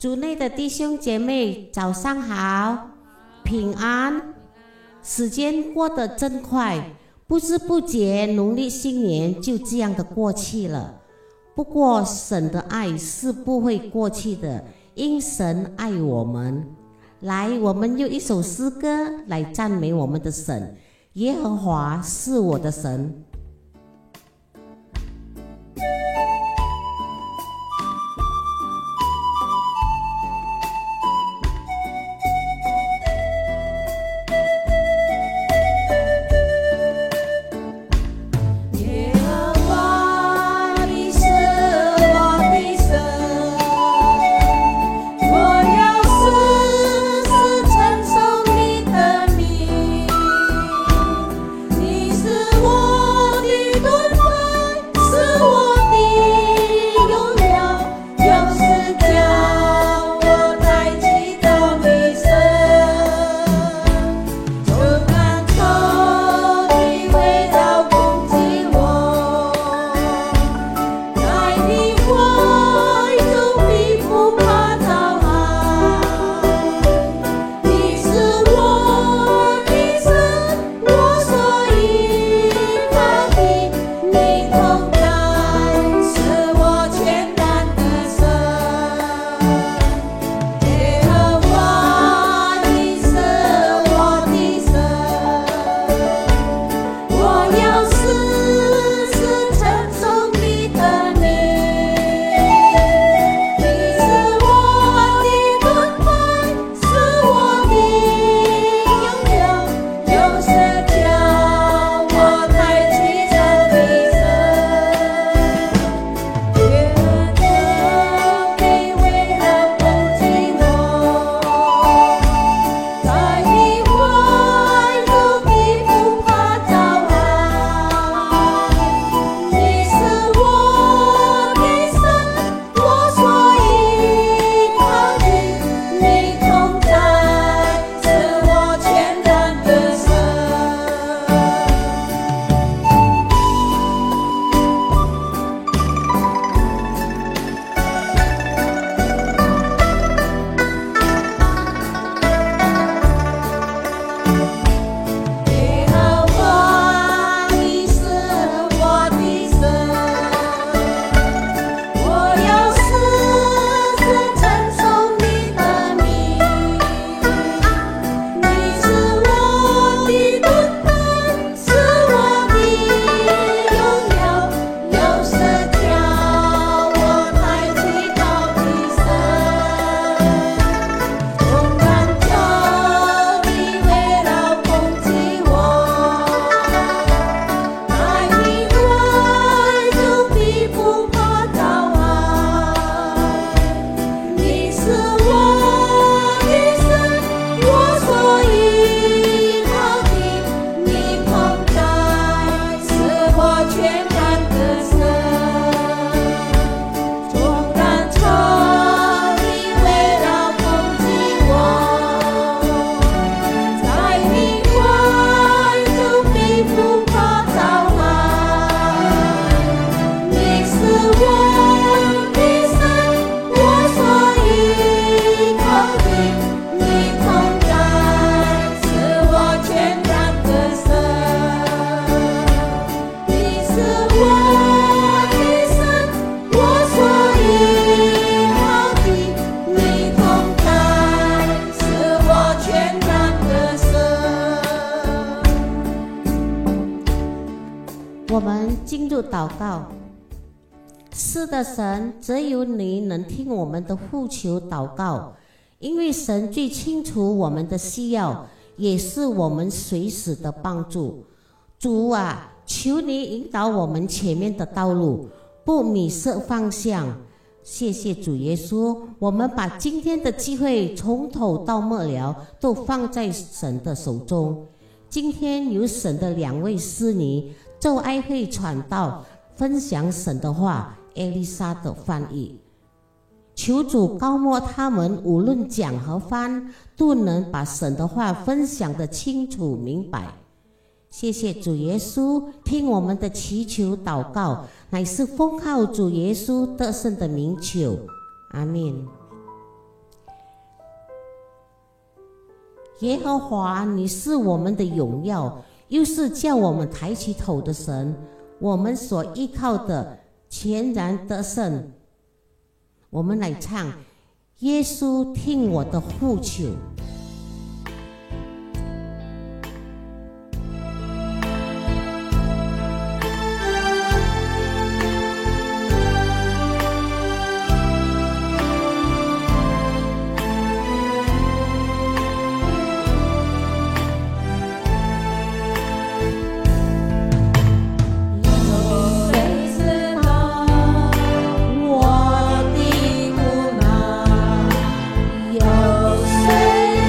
主内的弟兄姐妹，早上好，平安。时间过得真快，不知不觉农历新年就这样的过去了。不过神的爱是不会过去的，因神爱我们。来，我们用一首诗歌来赞美我们的神。耶和华是我的神。我们进入祷告。是的，神，只有你能听我们的呼求祷告，因为神最清楚我们的需要，也是我们随时的帮助。主啊，求你引导我们前面的道路，不迷失方向。谢谢主耶稣，我们把今天的机会从头到末了都放在神的手中。今天有神的2位司女周爱慧传道，分享神的话，艾丽莎的翻译。求主高摩他们，无论讲和翻，都能把神的话分享得清楚明白。谢谢主耶稣，听我们的祈求祷告，乃是奉靠主耶稣得胜的名求，阿们。耶和华，你是我们的荣耀，又是叫我们抬起头的神，我们所依靠的全然得胜。我们来唱，耶稣听我的呼求。谁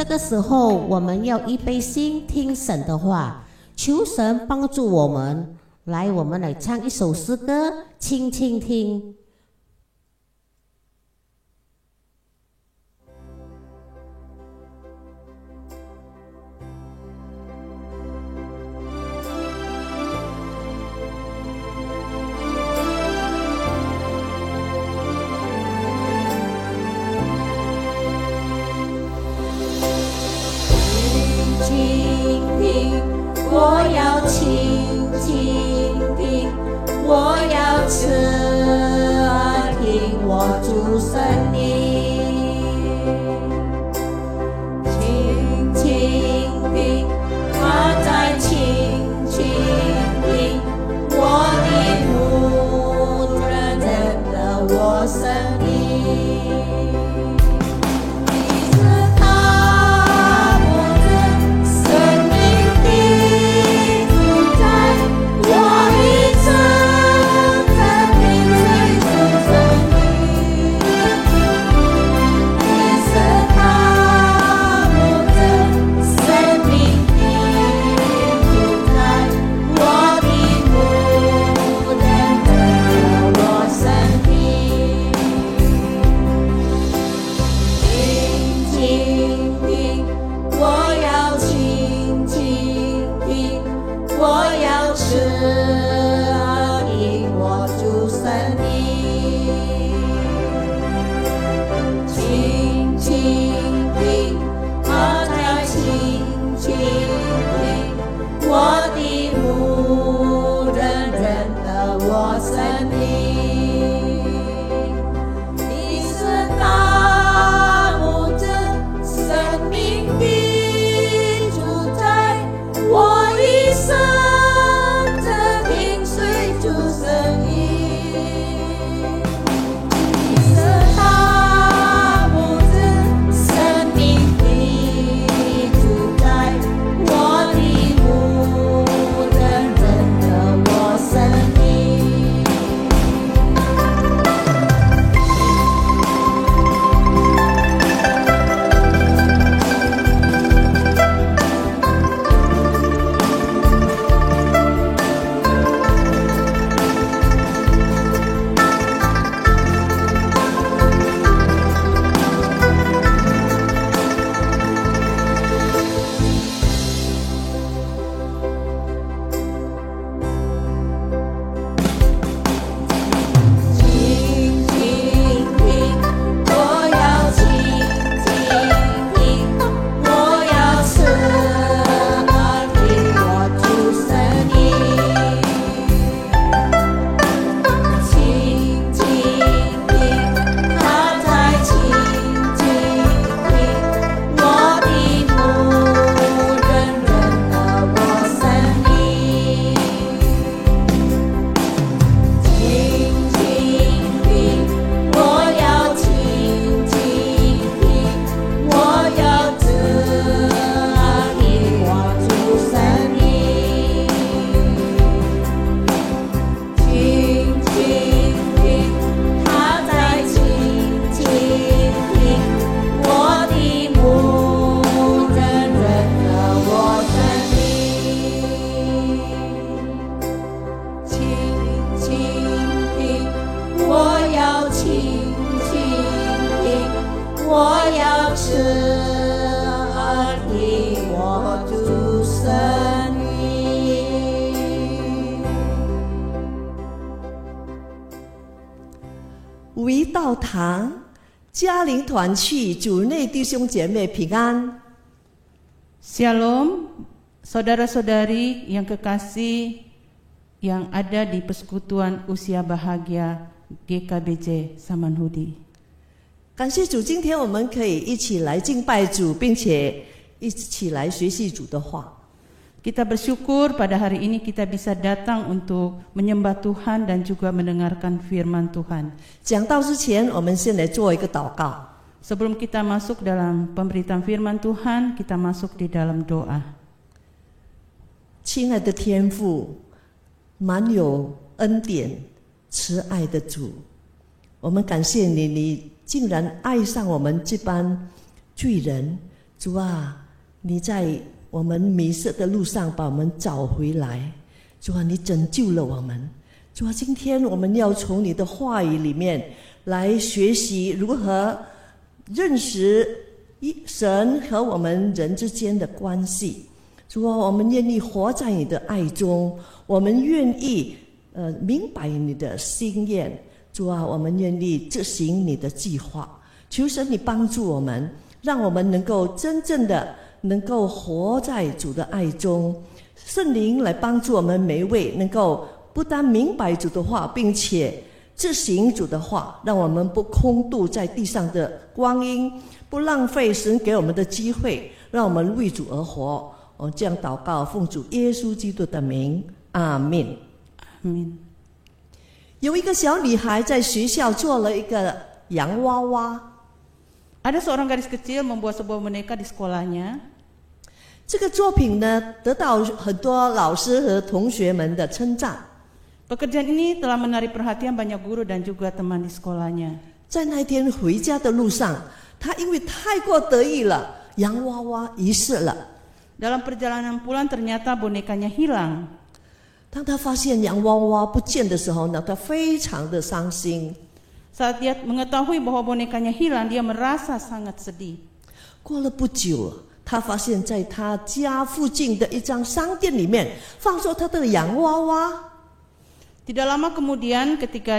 这个时候，我们要预备心听神的话，求神帮助我们。来，我们来唱一首诗歌，轻轻听。我要倾听，我要侧耳听我主声音，倾听，他在倾听我的牧人认得我声音。为道堂家邻团契主内弟兄姐妹平安。 Shalom, saudara-saudari yang kekasih yang ada di Persekutuan Usia Bahagia GKBJ Samanhudi. 感谢主，今天我们可以一起来敬拜主，并且一起来学习主的话。 Kita bersyukur pada hari ini kita bisa datang untuk menyembah Tuhan dan juga mendengarkan firman Tuhan. 讲道之前，我们先来做一个祷告。 Sebelum kita masuk dalam pemberitaan firman Tuhan, kita masuk di dalam doa. 亲爱的天父，满有恩典、慈爱的主，我们感谢你，你竟然爱上我们这般罪人，主啊，你在我们迷失的路上把我们找回来，主啊，你拯救了我们。主啊，今天我们要从你的话语里面来学习如何认识神和我们人之间的关系。主啊，我们愿意活在你的爱中，我们愿意明白你的心愿。主啊，我们愿意执行你的计划。求神你帮助我们，让我们能够真正的能够活在主的爱中。圣灵来帮助我们每一位，能够不但明白主的话，并且执行主的话，让我们不空度在地上的光阴，不浪费神给我们的机会，让我们为主而活。我这样祷告，奉主耶稣基督的名，阿们。阿们。有一个小女孩在学校做了一个洋娃娃。Ada seorang gadis kecil membuat sebuah boneka di sekolahnya. 这个作品呢，得到很多老师和同学们的称赞。Pekerjaan ini telah menarik perhatian banyak guru dan juga teman di sekolahnya. 在那天回家的路上，她因为太过得意了，洋娃娃遗失了。Dalam perjalanan pulang ternyata bonekanya hilang. 当她发现洋娃娃不见的时候呢，她非常的伤心。Saat dia mengetahui bahwa bonekanya hilang, dia merasa sangat sedih. 过了不久，她发现在她家附近的一张商店里面放售她的洋娃娃。Tidak lama kemudian ketika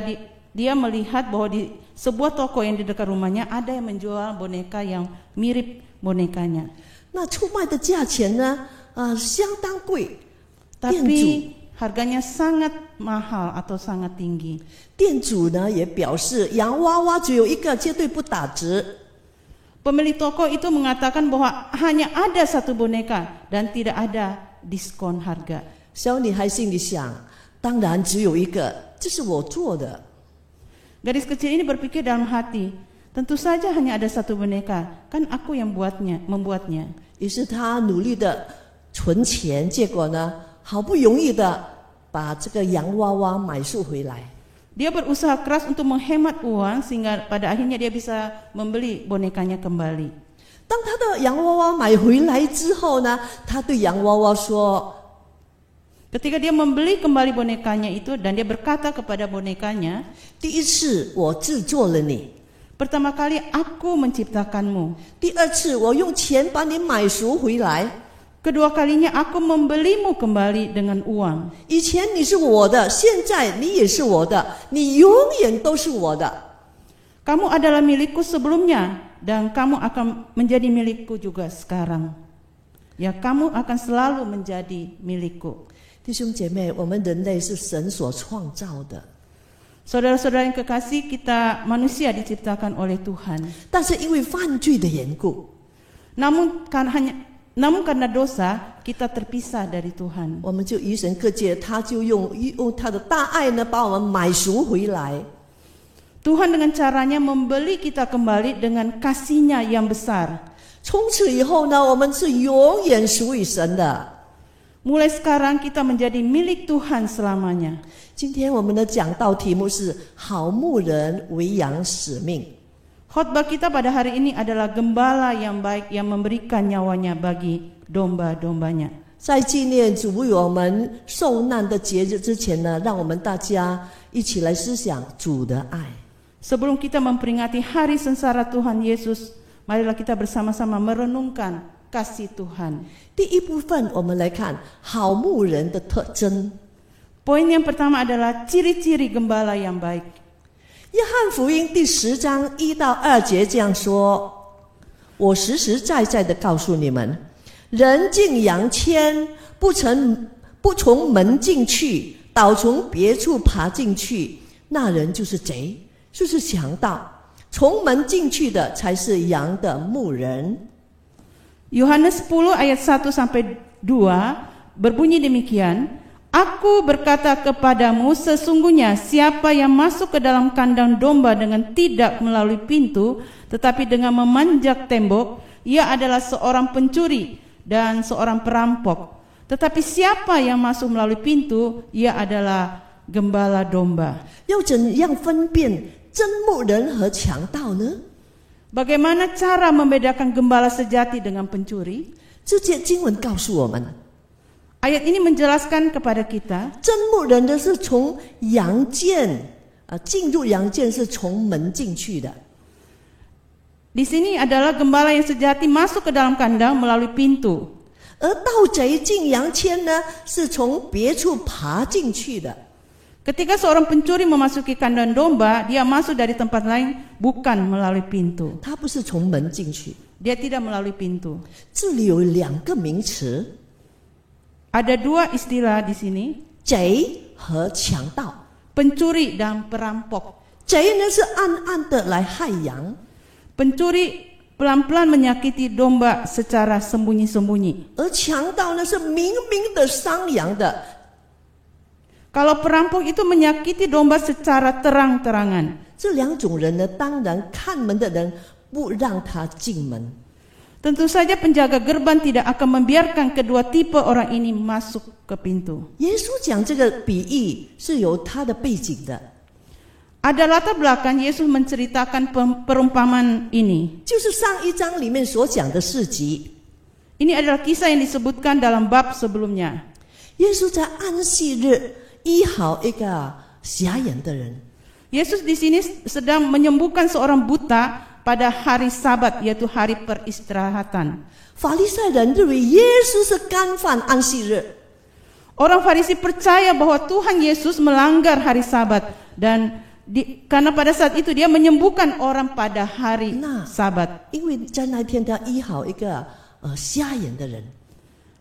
dia melihat bahwa di sebuah toko yang di dekat rumahnya ada yang menjual boneka yang mirip bonekanya. 那出卖的价钱呢，相当贵。 Tapi harganya sangat mahal atau sangat tinggi. 店主呢也表示，洋娃娃只有一个，绝对不打折。 Pemilik toko itu mengatakan bahwa hanya ada satu boneka dan tidak ada diskon harga. 小女孩心里想，当然只有一个，这是我做的。 Gadis kecil ini berpikir dalam hati, tentu saja hanya ada satu boneka, kan aku yang membuatnya. 于是她努力的存钱，结果呢，好不容易的把这个洋娃娃买赎回来。 Dia berusaha keras untuk menghemat uang sehingga pada akhirnya dia bisa membeli bonekanya kembali. 当她的洋娃娃买回来之后呢，她对洋娃娃说。 Ketika dia membeli kembali bonekanya itu dan dia berkata kepada bonekanya, 第一次我制作了你， pertama kali aku menciptakanmu. 第二次我用钱把你买赎回来， Kedua kalinya aku membelimu kembali dengan uang. 以前你是我的，现在你也是我的，你永远都是我的。 Kamu adalah milikku sebelumnya dan kamu akan menjadi milikku juga sekarang. Ya, kamu akan selalu menjadi milikku. 弟兄姐妹，我们人类是神所创造的， Saudara-saudara yang kekasih, kita manusia diciptakan oleh Tuhan. 但是因为犯罪的缘故， Namun karena dosa, kita terpisah dari Tuhan. 我们就与神隔绝，他就用他的大爱呢，把我们买赎回来。 Tuhan dengan caranya membeli kita kembali dengan kasih-Nya yang besar. 从此以后呢，我们是永远属于神的。 Mulai sekarang kita menjadi milik Tuhan selamanya. 今天我们的讲道题目是好牧人为羊使命。 Khotbah kita pada hari ini adalah gembala yang baik yang memberikan nyawanya bagi domba-dombanya. 在纪念主为我们受难的节日之前呢，让我们大家一起来思想主的爱。 Sebelum kita memperingati hari sengsara Tuhan Yesus, marilah kita bersama-sama merenungkan kasih Tuhan. 第一部分我们来看好牧人的特征。 Poin yang pertama adalah ciri-ciri gembala yang baik. 约翰福音第10章1到2节这样说：“我实实在在的告诉你们，人进羊圈，不从门进去，倒从别处爬进去，那人就是贼，就是强盗。从门进去的才是羊的牧人。” Yohanes 10 ayat 1 sampai 2 berbunyi demikian, Aku berkata kepadamu, sesungguhnya siapa yang masuk ke dalam kandang domba dengan tidak melalui pintu, tetapi dengan memanjat tembok, ia adalah seorang pencuri dan seorang perampok. Tetapi siapa yang masuk melalui pintu, ia adalah gembala domba. 要怎样分辨真牧人和强盗呢？ Bagaimana cara membedakan gembala sejati dengan pencuri? 这节经文告诉我们， Ayat ini menjelaskan kepada kita, 真牧人的是从羊圈进入羊圈是从门进去的， di sini adalah gembala yang sejati masuk ke dalam kandang melalui pintu. 而盗贼进羊圈呢是从别处爬进去的。 Ketika seorang pencuri memasuki kandang domba, dia masuk dari tempat lain, bukan melalui pintu. 他不是从门进去。 Dia tidak melalui pintu. 这里有两个名词， Ada dua istilah di sini, 贼和强盗。 pencuri dan perampok. 贼呢是暗暗的来害羊， Pencuri pelan-pelan menyakiti domba secara sembunyi-sembunyi. 而强盗呢是明明的伤羊的。 Kalau perampok itu menyakiti domba secara terang-terangan. 这两种人呢，当然看门的人不让他进门。 Tentu saja penjaga gerbang tidak akan membiarkan kedua tipe orang ini masuk ke pintu. 耶稣讲这个比喻是有他的背景的， Ada latar belakang Yesus menceritakan perumpamaan ini. 就是上一章里面所讲的事迹。 Ini adalah kisah yang disebutkan dalam bab sebelumnya. 耶稣在安息日医好一个瞎眼的人， Yesus di sini sedang menyembuhkan seorang buta pada hari Sabat, yaitu hari peristirahatan. 法利赛人认为耶稣是干犯安息日， Orang Farisi percaya bahwa Tuhan Yesus melanggar hari Sabat dan karena pada saat itu dia menyembuhkan orang pada hari Nah. Sabat, 因为在那天他医好一个瞎眼的人。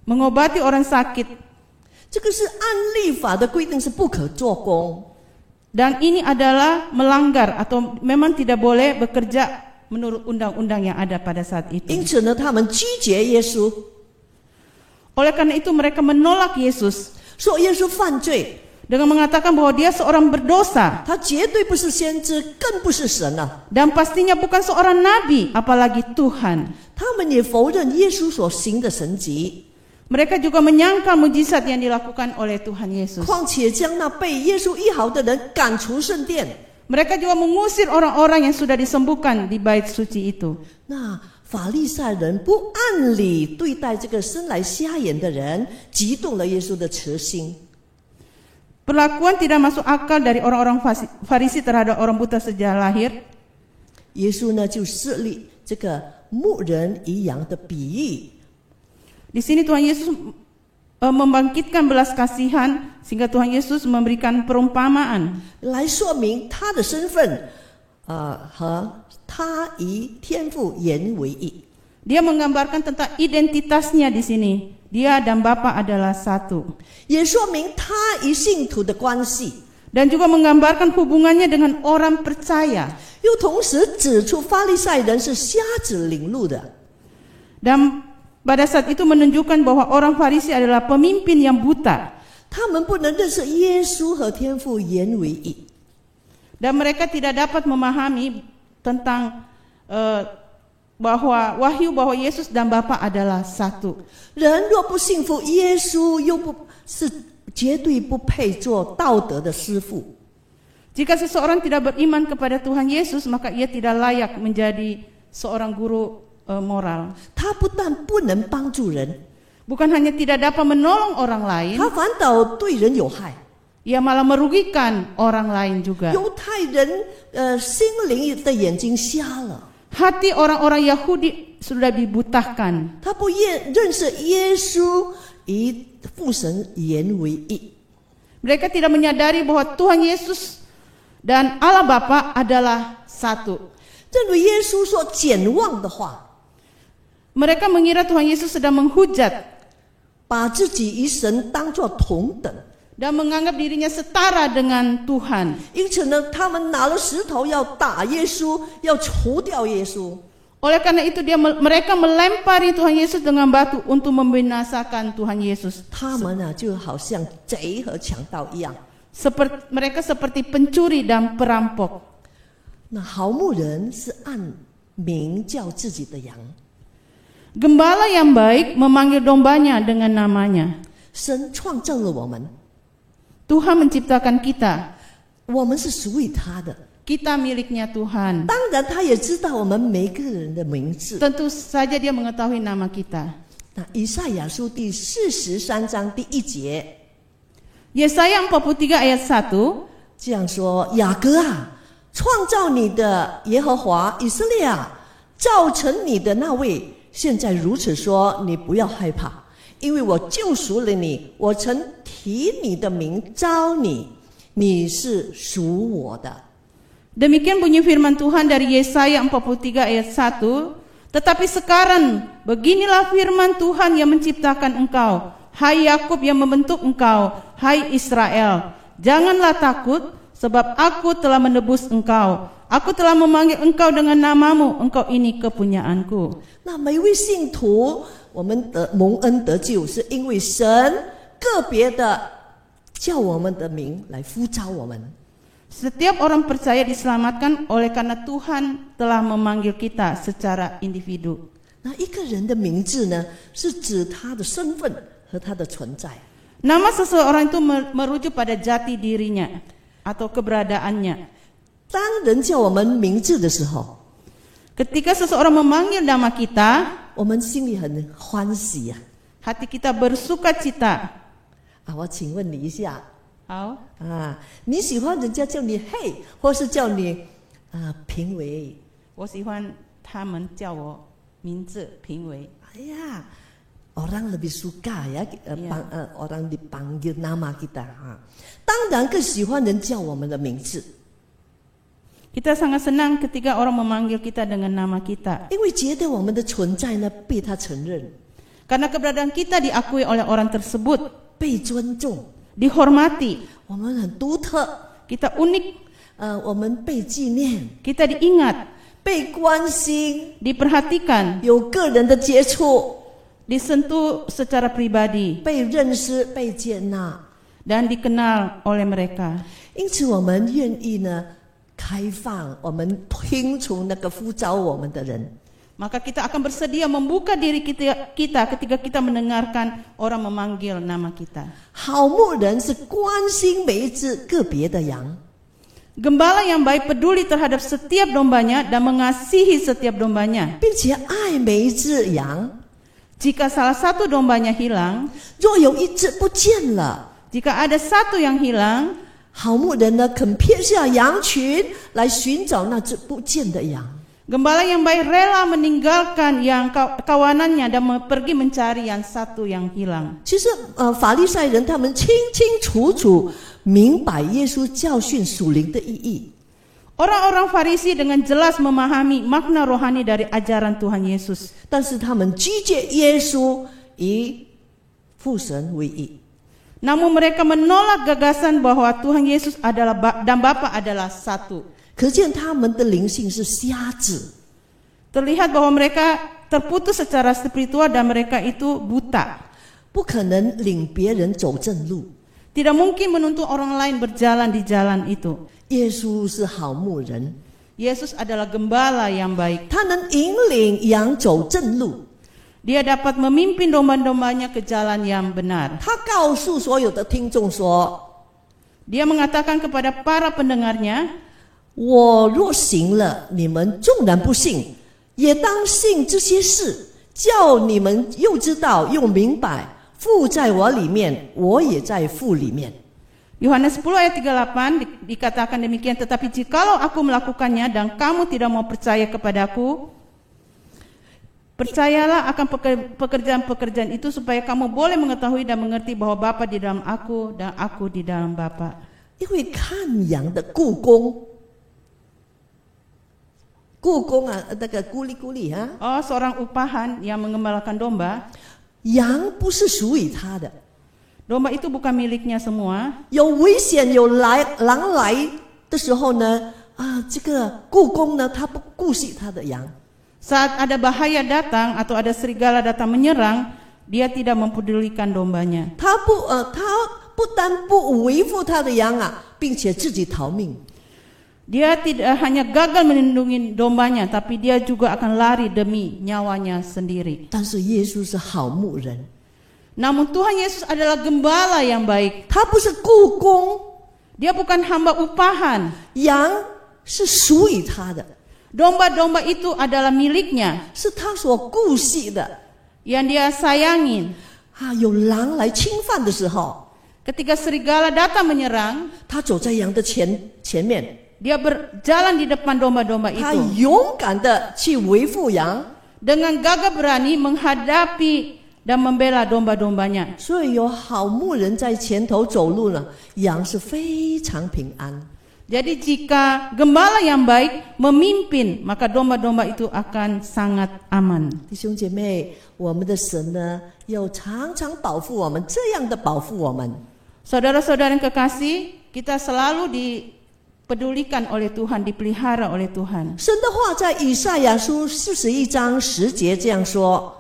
mengobati orang sakit. 这个是按律法的规定是不可做工， Dan ini adalah melanggar atau memang tidak boleh bekerja menurut undang-undang yang ada pada saat 因 itu. 此呢，他们拒绝耶稣， Oleh karena itu mereka menolak Yesus 说耶稣犯罪， dengan mengatakan bahwa dia seorang berdosa 他绝对不是先知，更不是神啊！ dan pastinya bukan seorang nabi, apalagi Tuhan. 他们也否认耶稣所行的神迹， Mereka juga menyangkal mujizat yang dilakukan oleh Tuhan Yesus. 况且将那被耶稣医好的人赶出圣殿。 Mereka juga mengusir orang-orang yang sudah disembuhkan di bait suci itu. 那法利赛人不按理对待这个生来瞎眼的人，激动了耶稣的慈心。 Perlakuan tidak masuk akal dari orang-orang Farisi terhadap orang buta sejak lahir. 耶稣呢就设立这个牧人遗羊的比喻， Di sini Tuhan Yesus membangkitkan belas kasihan sehingga Tuhan Yesus memberikan perumpamaan 来说明他的身份，和他与天父原为一。 Dia menggambarkan tentang identitasnya di sini. Dia dan Bapa adalah satu. 也说明他与信徒的关系， Dan juga menggambarkan hubungannya dengan orang percaya. 又同时指出法利赛人是瞎子领路的。 Dan pada saat itu menunjukkan bahwa orang Farisi adalah pemimpin yang buta. 他们不能认识耶稣和天父原为一， Dan mereka tidak dapat memahami tentang bahwa wahyu bahwa Yesus dan Bapa adalah satu. 人若不信服耶稣，又不是绝对不配做道德的师傅。 Jika seseorang tidak beriman kepada Tuhan Yesus, maka ia tidak layak menjadi seorang guru moral. 他不但不能帮助人， Bukan hanya tidak dapat menolong orang lain, 他反倒对人有害。 ia malah merugikan orang lain juga. 犹太人心灵的眼睛瞎了， Hati orang-orang Yahudi sudah dibutahkan. 他不认识耶稣与父神原为一。 Mereka tidak menyadari bahwa Tuhan Yesus dan Allah Bapa adalah satu. 正如耶稣说简忘的话， Mereka mengira Tuhan Yesus sedang menghujat 把自己与神当作同等， dan menganggap dirinya setara dengan Tuhan. 因此呢，他们拿了石头要打耶稣，要除掉耶稣。 Oleh karena itu mereka melempari Tuhan Yesus dengan batu untuk membinasakan Tuhan Yesus. 他们呢，就好像贼和强盗一样。 Mereka seperti pencuri dan perampok. 那好牧人是按名叫自己的羊， Gembala yang baik memanggil dombanya dengan namanya. 神创造了我们， Tuhan menciptakan kita. 我们是属于他的。Kita miliknya Tuhan. 当然，他也知道我们每个人的名字。 Tentu saja dia mengetahui nama kita. 那以赛亚书第43章第1节 Yesaya 43 ayat 1, 这样说：雅各啊，创造你的耶和华，以色列啊，造成你的那位，现在如此说，你不要害怕，因为我救赎了你，我曾提你的名召你，你是属我的。 Demikian bunyi firman Tuhan dari Yesaya 43 ayat 1. Tetapi sekarang beginilah firman Tuhan yang menciptakan engkau, hai Yakub yang membentuk engkau, hai Israel. Janganlah takut, sebab aku telah menebus engkau. Aku telah memanggil engkau dengan namamu, engkau ini kepunyaanku. 那每位信徒，我们的蒙恩得救，是因为神个别的叫我们的名来呼召我们。 Setiap orang percaya diselamatkan oleh karena Tuhan telah memanggil kita secara individu. 那一个人的名字呢，是指他的身份和他的存在。 Nama seseorang itu merujuk pada jati dirinya atau keberadaannya. 当人叫我们名字的时候， Ketika seseorang memanggil nama kita, 我们心里很欢喜呀、 hati kita bersuka cita. 我请问你一下 好， 你喜欢人家叫你嘿，或是叫你评委？我喜欢他们叫我名字评委。 orang lebih suka ya orang dipanggil nama kita. 当然更喜欢人叫我们的名字， Kita sangat senang ketika orang memanggil kita dengan nama kita. 因为觉得我们的存在呢被他承认， Karena keberadaan kita diakui oleh orang tersebut, 被尊重， dihormati, 我们很独特， kita unik, 我们被纪念， kita diingat, 被关心， diperhatikan, 有个人的接触， disentuh secara pribadi, 被认识，被接纳。 dan dikenal oleh mereka. 因此，我们愿意呢开放，我们听从那个呼召我们的人。 Maka kita akan bersedia membuka diri kita ketika kita mendengarkan orang memanggil nama kita. 好牧人是关心每一只个别的羊， Gembala yang baik peduli terhadap setiap dombanya dan mengasihi setiap dombanya. 并且爱每一只羊。 Jika salah satu dombanya hilang, 若有一只不见了， jika ada satu yang hilang, 好牧人呢肯撇下羊群来寻找那只不见的羊。 gembala yang baik rela meninggalkan yang kawanannya dan pergi mencari yang satu yang hilang. 其实法利赛人他们清清楚楚明白耶稣教训属灵的意义。 Orang-orang Farisi dengan jelas memahami makna rohani dari ajaran Tuhan Yesus. 但是他们拒绝耶稣以父神为一。 Namun mereka menolak gagasan bahwa Tuhan Yesus adalah dan Bapa adalah satu. 可见他们的灵性是瞎子， Terlihat bahwa mereka terputus secara spiritual dan mereka itu buta. 不可能领别人走正路。 Tidak mungkin menuntut orang lain berjalan di jalan itu. 耶稣是好牧人， Yesus adalah gembala yang baik. 他能引领羊走正路。 Dia dapat memimpin domba-dombanya ke jalan yang benar. 他告诉所有的听众说： Dia mengatakan kepada para pendengarnya, 我若行了，你们纵然不信，也当信这些事，叫你们又知道又明白，父在我里面，我也在父里面。 Yohanes 10 ayat 38 dikatakan demikian, tetapi jikalau aku melakukannya dan kamu tidak mau percaya kepadaku, percayalah akan pekerjaan-pekerjaan itu supaya kamu boleh mengetahui dan mengerti bahwa Bapa di dalam aku dan aku di dalam Bapa. 因为看羊的雇工，雇工那个咕哩咕哩seorang upahan yang mengembalakan domba. 羊不是属于他的。 Domba itu bukan miliknya semua. 有危险有狼来的时候呢，这个雇工呢，他不顾惜他的羊。 Saat ada bahaya datang atau ada serigala datang menyerang, dia tidak mempedulikan dombanya. 他不单不维护他的羊并且自己逃命。 Dia tidak hanya gagal melindungi dombanya, tapi dia juga akan lari demi nyawanya sendiri. 但是耶稣是好牧人， Namun Tuhan Yesus adalah gembala yang baik. 他不是雇工， Dia bukan hamba upahan. 羊是属于他的， Domba-domba itu adalah miliknya 是他所顾惜的 yang dia sayangin. 有狼来侵犯的时候， Ketika serigala datang menyerang, 他走在羊的前面， dia berjalan di depan domba-domba 他 itu 勇敢的去维护羊， dengan gagah berani menghadapi dan membela domba-dombanya. 所以有好牧人在前头走路呢，羊是非常平安。 Jadi jika gembala yang baik memimpin, maka domba-domba itu akan sangat aman. 弟兄姐妹，我们的神呢，要常常保护我们，这样的保护我们。 Saudara-saudara yang kekasih, kita selalu dipedulikan oleh Tuhan, dipelihara oleh Tuhan. 神的话在以赛亚书41章10节这样说：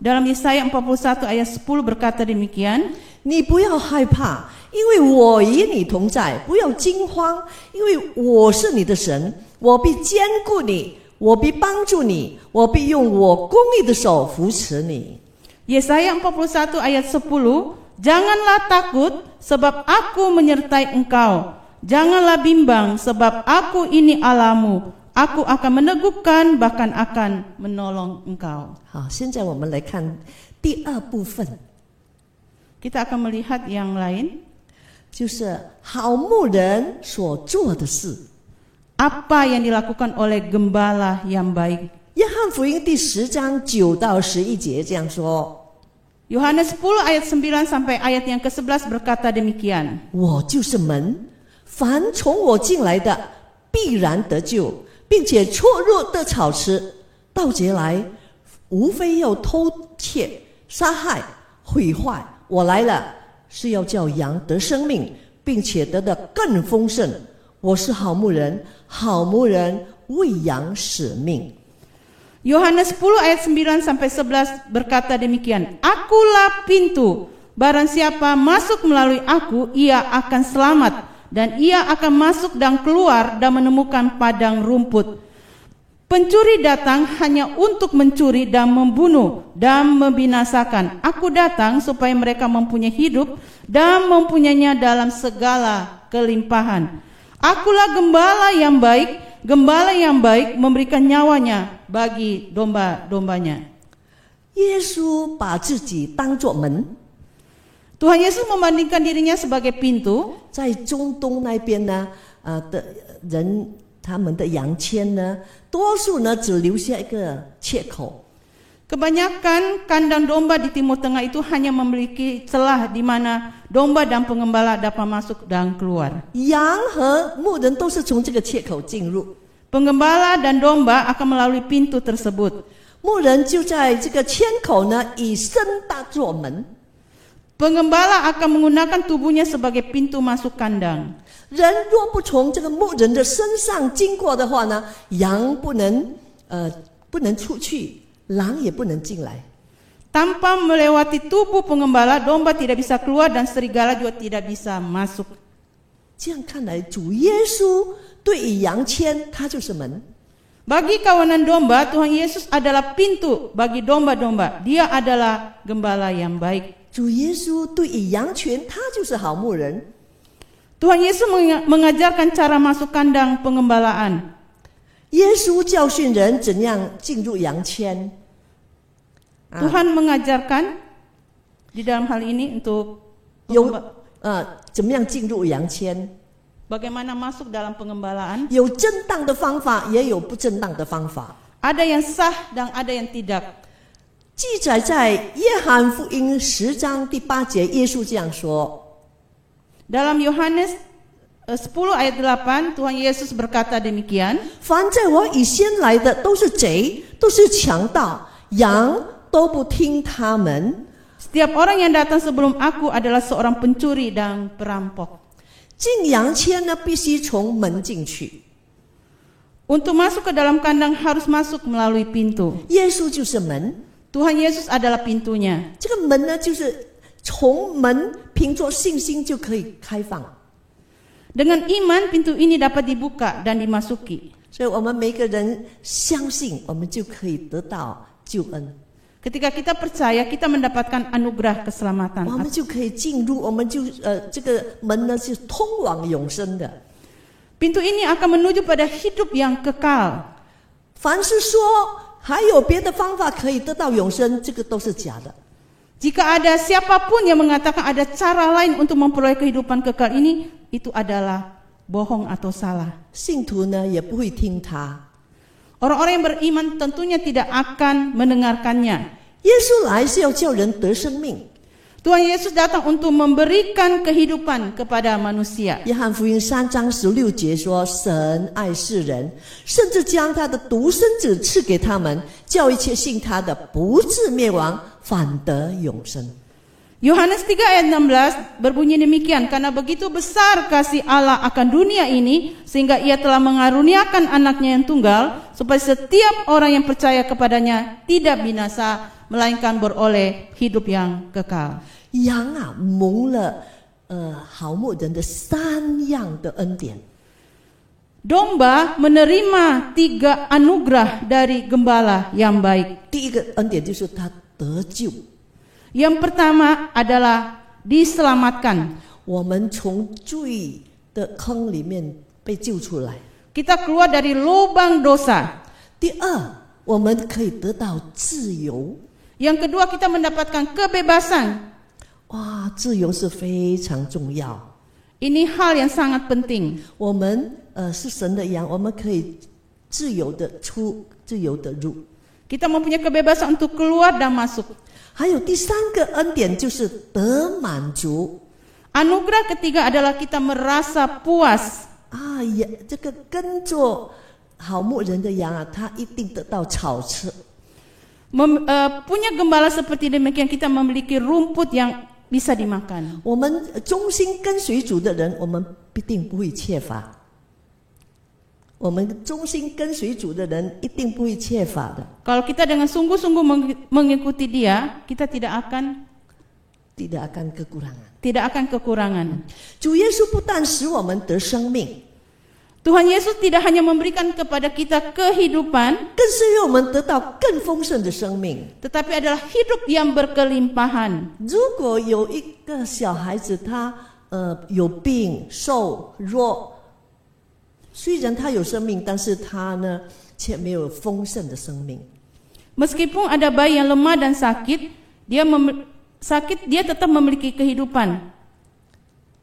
Dalam Yesaya 41 ayat 10 berkata demikian, 你不要害怕，因为我与你同在；不要惊慌，因为我是你的神，我必坚固你，我必帮助你，我必用我公义的手扶持你。 Yesaya 41 ayat 10, janganlah takut sebab aku menyertai engkau. Janganlah bimbang sebab aku ini Allahmu. Aku akan meneguhkan bahkan akan menolong engkau. 好，现在我们来看第二部分， Kita akan melihat yang lain. 就是好牧人所做的事。 Apa yang dilakukan oleh gembala yang baik. 约翰福音第10章9到11节这样说： Yohanes 10 ayat 9 sampai ayat yang ke-11 berkata demikian. 我就是门，凡从我进来的必然得救，并且错入得草吃。盗贼来，无非要偷窃、杀害、毁坏。我来了，是要叫羊得生命，并且得的更丰盛。我是好牧人，好牧人为羊舍命。 Yohanes 10 ayat 9 sampai 11 berkata demikian. Akulah pintu. Barang siapa masuk melalui aku, ia akan selamat. Dan ia akan masuk dan keluar dan menemukan padang rumput. Pencuri datang hanya untuk mencuri dan membunuh dan membinasakan. Aku datang supaya mereka mempunyai hidup dan mempunyainya dalam segala kelimpahan. Akulah gembala yang baik. Gembala yang baik memberikan nyawanya bagi domba-dombanya. 耶稣把自己当作门， Tuhan Yesus membandingkan dirinya sebagai pintu. 在中东那边呢，的人他们的羊圈呢，多数呢只留下一个切口。 Kebanyakan kandang domba di Timur Tengah itu hanya memiliki celah di mana domba dan pengembala dapat masuk dan keluar. 羊和牧人都是从这个切口进入， Penggembala dan domba akan melalui pintu tersebut. 牧人就在这个圈口呢，以身当作门。 Penggembala akan menggunakan tubuhnya sebagai pintu masuk kandang. 人若不从这个牧人的身上经过的话呢，羊不能出去，狼也不能进来。 Tanpa melewati tubuh penggembala, domba tidak bisa keluar dan serigala juga tidak bisa masuk. 这样看来，主耶稣对于羊圈，他就是门。 Bagi kawanan domba, Tuhan Yesus adalah pintu bagi domba-domba. Dia adalah gembala yang baik. 主耶稣对于羊群，他就是好牧人。 Tuhan Yesus mengajarkan cara masuk kandang pengembalaan. 耶稣教训人怎样进入羊圈。 Tuhan mengajarkan di dalam hal ini untuk 有怎么样进入羊圈？ bagaimana masuk dalam pengembalaan. 有正当的方法，也有不正当的方法。 Ada yang sah dan ada yang tidak. 记载在约翰福音10章第8节，耶稣这样说。 Dalam Yohanes 10 ayat 8, Tuhan Yesus berkata demikian. 凡在我以先来的都是贼，都是强盗，羊都不听他们。 Setiap orang yang datang sebelum aku adalah seorang pencuri dan perampok. 进羊圈呢，必须从门进去。 Untuk masuk ke dalam kandang harus masuk melalui pintu. 耶稣就是门， Tuhan Yesus adalah pintunya. 这个门呢，就是从门凭着信心就可以开放。 Dengan iman pintu ini dapat dibuka dan dimasuki. 所以我们每个人相信，我们就可以得到救恩。 Ketika kita percaya, kita mendapatkan anugerah keselamatan. 我们就可以进入，我们就这个门呢是通往永生的。Pintu ini akan menuju pada hidup yang kekal. 凡是说还有别的方法可以得到永生，这个都是假的。 Jika ada siapapun yang mengatakan ada cara lain untuk memperoleh kehidupan kekal ini, itu adalah bohong atau salah. 信徒呢也不会听他。 Orang-orang yang beriman tentunya tidak akan mendengarkannya. 耶稣来是要叫人得生命。 Tuhan Yesus datang untuk memberikan kehidupan kepada manusia. 约翰福音3章16节说：“神爱世人，甚至将他的独生子赐给他们，叫一切信他的不至灭亡，反得永生。” Yohanes 3 ayat 16 berbunyi demikian, karena begitu besar kasih Allah akan dunia ini, sehingga ia telah mengaruniakan anaknya yang tunggal, supaya setiap orang yang percaya kepadanya tidak binasa, melainkan beroleh hidup yang kekal. 羊啊，蒙了好牧人的3样的恩典。 Domba menerima 3 anugerah dari gembala yang baik. 第一个恩典就是他得救， Yang pertama adalah diselamatkan. 我们从罪的坑里面被救出来。 Kita keluar dari lubang dosa. 第二，我们可以得到自由。 Yang kedua, kita mendapatkan kebebasan. 哇，自由是非常重要。 Ini hal yang sangat penting. 我们是神的羊，我们可以自由的出，自由的入。 Kita mempunyai kebebasan untuk keluar dan masuk. 还有第3个恩典就是得满足。 Anugerah ketiga adalah kita merasa puas. 啊，也这个跟着好牧人的羊啊，他一定得到草吃。 Punya gembala seperti demikian, kita memiliki rumput yang bisa dimakan. 我们忠心跟随主的人，我们必定不会缺乏。我们忠心跟随主的人，一定不会缺乏的。 Kalau kita dengan sungguh-sungguh mengikuti Dia, kita tidak akan kekurangan. 主耶稣不但使我们得生命， Tuhan Yesus tidak hanya memberikan kepada kita kehidupan, 更是让我们得到更丰盛的生命。 tetapi adalah hidup yang berkelimpahan. 如果有一个小孩子他有病瘦弱，虽然他有生命，但是他呢却没有丰盛的生命。 Meskipun ada bayi yang lemah dan sakit, dia tetap memiliki kehidupan.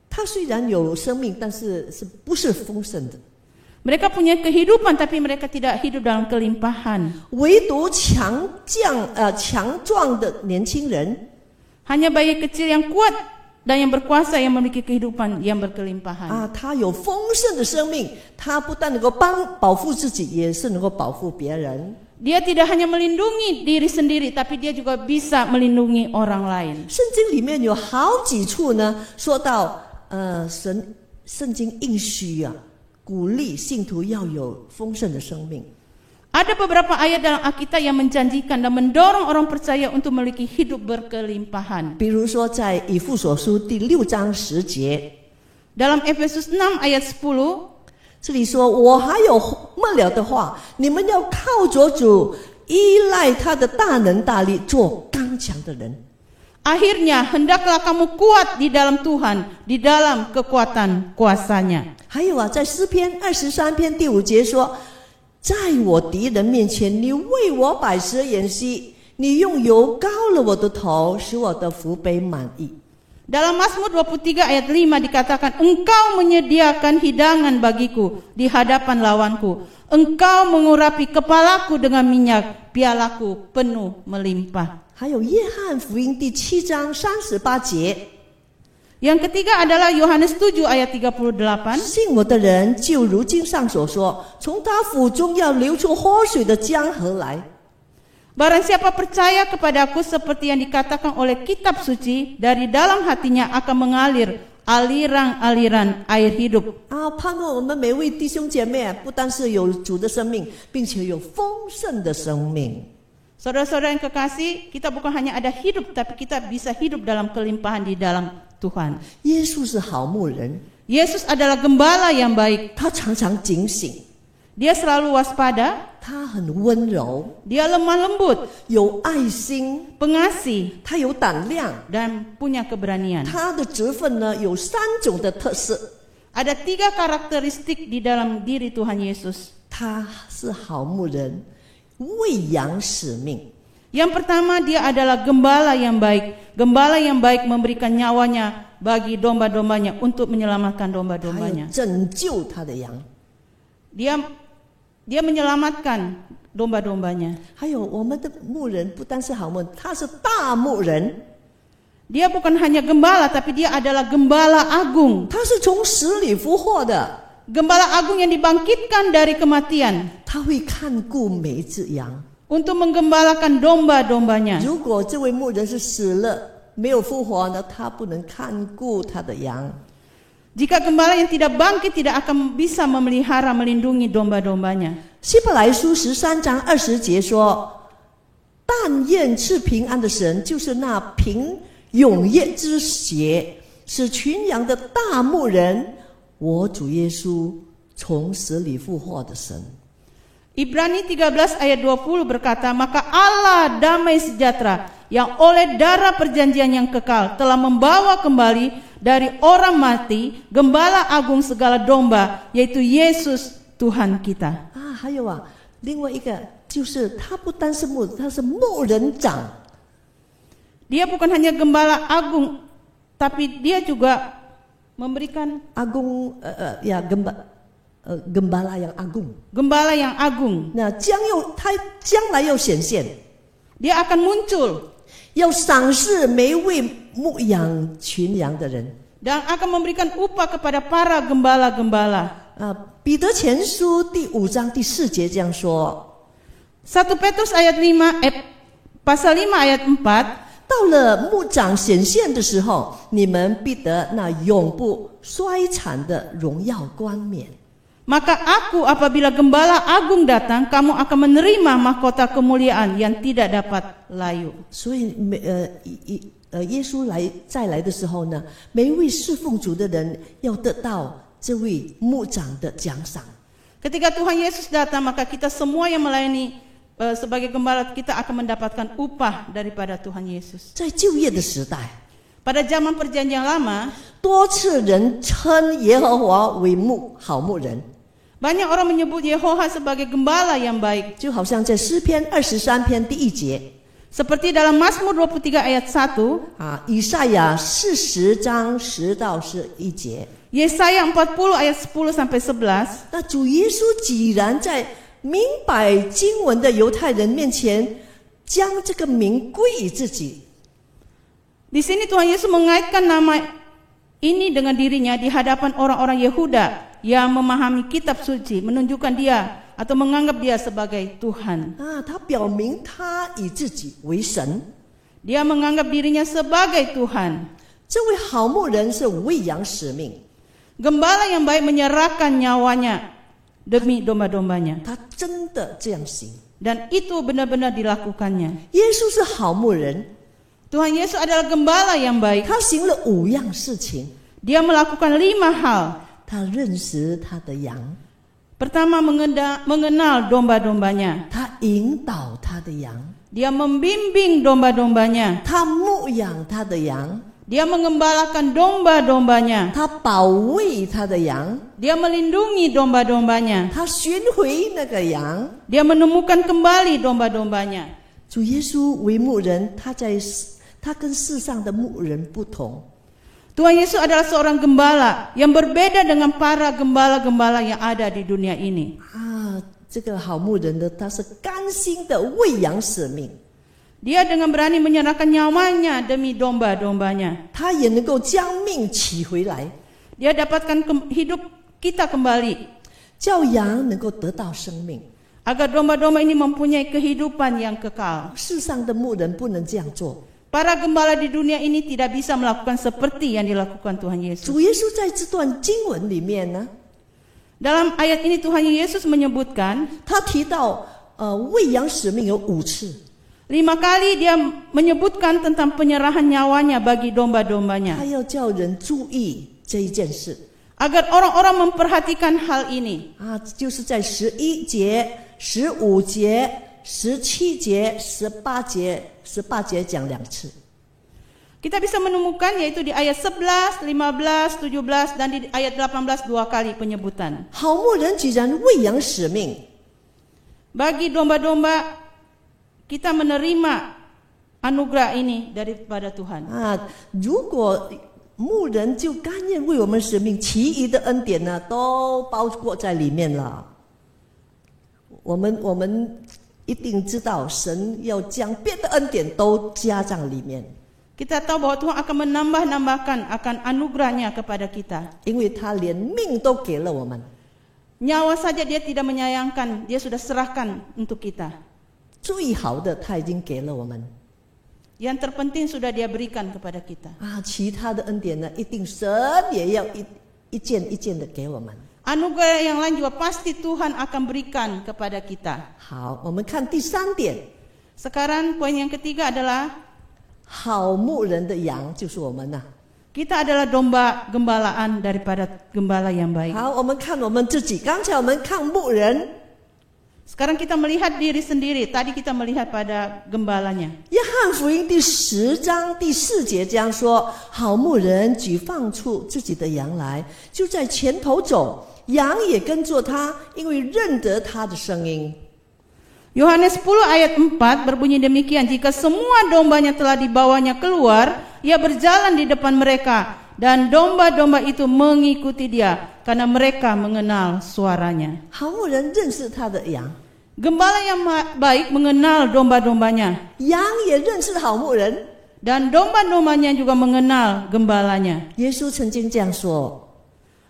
他虽然有生命，但是不是丰盛的。 Mereka punya kehidupan, tapi mereka tidak hidup dalam kelimpahan. 唯独强壮的年轻人， Hanya bayi kecil yang kuat dan yang berkuasa yang memiliki kehidupan yang berkelimpahan. 啊，他有丰盛的生命，他不但能够保护自己，也是能够保护别人。 Dia tidak hanya melindungi diri sendiri, tapi dia juga bisa melindungi orang lain. 圣经里面有好几处呢，说到圣经应许啊，鼓励信徒要有丰盛的生命。 Ada beberapa ayat dalam Alkitab yang menjanjikan dan mendorong orang percaya untuk memiliki hidup berkelimpahan. 比如说在以弗所书第6章10节， Dalam Efesus 6 ayat 10, 这里说：“我还有末了的话，你们要靠着主，依赖他的大能大力，做刚强的人。” akhirnya hendaklah kamu kuat di dalam Tuhan, di dalam kekuatan kuasanya. 还有啊，在诗篇23篇第5节说：“在我敌人面前，你为我摆设筵席，你用油膏了我的头，使我的福杯满溢。” Dalam Mazmur 23 ayat 5 dikatakan, Engkau menyediakan hidangan bagiku di hadapan lawanku. Engkau mengurapi kepalaku dengan minyak, pialaku penuh melimpah. 还有约翰福音第7章38节， Yang ketiga adalah Yohanes 7 ayat 38. 信我的人就如经上所说，从他腹中要流出活水的江河来。 Barang siapa percaya kepadaku seperti yang dikatakan oleh kitab suci, dari dalam hatinya akan mengalir aliran-aliran air hidup. 啊，盼望我们每位弟兄姐妹不单是有主的生命，并且有丰盛的生命。 Saudara-saudara yang kekasih, kita bukan hanya ada hidup, tapi kita bisa hidup dalam kelimpahan di dalam Tuhan. 耶稣是好牧人， Yesus adalah gembala yang baik. 他常常警醒， Dia selalu waspada, 他很温柔， dia lemah lembut, 有爱心， pengasih, 他有胆量。 dan punya keberanian. 他的职分呢有3种的特色。Ada 3 karakteristik di dalam diri Tuhan Yesus. 他是好牧人，喂养使命。 Yang pertama, dia adalah gembala yang baik. Gembala yang baik memberikan nyawanya bagi domba-dombanya untuk menyelamatkan 还有 domba-dombanya. 拯救他的羊。 Dia menyelamatkan domba-dombanya. 还有我们的牧人不单是好牧人，他是大牧人， Dia bukan hanya gembala, tapi dia adalah gembala agung. 他是从死里复活的， Gembala agung yang dibangkitkan dari kematian 他会看顾每一只羊。 untuk menggembalakan domba-dombanya. 如果这位牧人是死了没有复活呢，他不能看顾他的羊。 Jika gembala yang tidak bangkit tidak akan bisa memelihara, melindungi domba-dombanya. 希伯来书13章20节说：“但愿赐平安的神，就是那凭永业之血使群羊的大牧人，我主耶稣从死里复活的神。” Ibrani 13 ayat 20 berkata, maka Allah damai sejahtera yang oleh darah perjanjian yang kekal telah membawa kembali dari orang mati gembala agung segala domba, yaitu Yesus Tuhan kita. 还有另外一个就是他不单是牧人，他是牧人长。 Dia bukan hanya gembala agung, tapi dia juga memberikan agung gembala yang agung。 gembala yang agung. 那他将来要显现， Dia akan muncul 要赏识每一位牧养群羊的人。 dan akan memberikan upah kepada para gembala-gembala. 彼得前书第5章第4节这样说1 Petrus ayat 5 pasal 5 ayat 4, 到了牧长显现的时候，你们必得那永不衰残的荣耀冠冕。 maka aku apabila gembala agung datang, kamu akan menerima mahkota kemuliaan yang tidak dapat layu. 所以耶稣再来的时候呢，每一位侍奉主的人要得到这位牧长的奖赏。 Ketika Tuhan Yesus datang, maka kita semua yang melayani sebagai gembala, kita akan mendapatkan upah daripada Tuhan Yesus. 在旧约的时代， Pada zaman perjanjian lama, 多次人称耶和华为好牧人， banyak orang menyebut Yehowa sebagai gembala yang baik. 就好像在诗篇23篇第1节 Seperti dalam Mazmur 23 ayat 1, 以赛亚40章10到11节。 Yesaya 40 ayat 10 sampai 11. 那主耶稣既然在明白经文的犹太人面前，将这个名归于自己， Di sini Tuhan Yesus mengaitkan nama ini dengan dirinya di hadapan orang-orang Yehuda yang memahami kitab suci, menunjukkan dia atau menganggap dia sebagai Tuhan. 他表明他以自己为神。 Dia menganggap dirinya sebagai Tuhan. 这位好牧人是喂养使命， Gembala yang baik menyerahkan nyawanya demi domba-dombanya. 他真的这样行。 Dan itu benar-benar dilakukannya. 耶稣是好牧人， Tuhan Yesus adalah gembala yang baik. 他行了5样事情。 Dia melakukan 5 hal. 他认识他的羊， Pertama, mengenal domba-dombanya. 他引导他的羊， Dia membimbing domba-dombanya. 他牧养他的羊， Dia mengembalakan domba-dombanya. 他保卫他的羊， Dia melindungi domba-dombanya. 他寻回那个羊。 Dia menemukan kembali domba-dombanya. 主耶稣为牧人，他跟世上的牧人不同。 Tuhan Yesus adalah seorang gembala yang berbeda dengan para gembala-gembala yang ada di dunia ini. 这个好牧人呢，他是甘心的喂养使命， Dia dengan berani menyerahkan nyawanya demi domba-dombanya. 他也能够将命取回来， Dia dapatkan hidup kita kembali 叫羊能够得到生命。 agar domba-domba ini mempunyai kehidupan yang kekal. 世上的牧人不能这样做。 Para gembala di dunia ini tidak bisa melakukan seperti yang dilakukan Tuhan Yesus. 主耶稣在这段经文里面呢， Dalam ayat ini Tuhan Yesus menyebutkan 他提到喂养使命有5次， 5 kali dia menyebutkan tentang penyerahan nyawanya bagi domba-dombanya. 他要叫人注意这一件事 Agar orang-orang memperhatikan hal ini. 就是在11节、15节、17节、18节讲2次。Kita bisa menemukan yaitu di ayat 11, 15, 17 dan di ayat 18 2 kali penyebutan. 好牧人既然喂养使命， Bagi domba-domba kita menerima anugerah ini daripada Tuhan. 如果牧人就甘愿为我们使命，其余的恩典呢，都包括在里面了。我们一定知道，神要将别的恩典都加在里面， Kita tahu bahwa Tuhan akan menambah-nambahkan akan anugerahnya kepada kita. 因为他连命都给了我们， Nyawa saja dia tidak menyayangkan, dia sudah serahkan untuk kita. 最好的他已经给了我们 Yang terpenting sudah dia berikan kepada kita. 其他的恩典呢，一定神也要一件一件的给我们。 Anugerah yang lain juga pasti Tuhan akan berikan kepada kita. 好，我们看第3点， Sekarang poin yang ketiga adalah 好牧人的羊就是我们呐。 kita adalah domba gembalaan daripada gembala yang baik. 好，我们看我们自己。刚才我们看牧人， Sekarang kita melihat diri sendiri. Tadi kita melihat pada gembalanya. 约翰福音第10章第4节这样说：好牧人举放出自己的羊来，就在前头走，羊也跟着他，因为认得他的声音。 Yohanes 10 ayat 4 berbunyi demikian, jika semua dombanya telah dibawanya keluar, ia berjalan di depan mereka, dan domba-domba itu mengikuti dia, karena mereka mengenal suaranya. 好牧人认识他的羊， Gembala yang baik mengenal domba-dombanya, 羊也认识好牧人。 dan domba-dombanya juga mengenal gembalanya. 耶稣曾经这样说：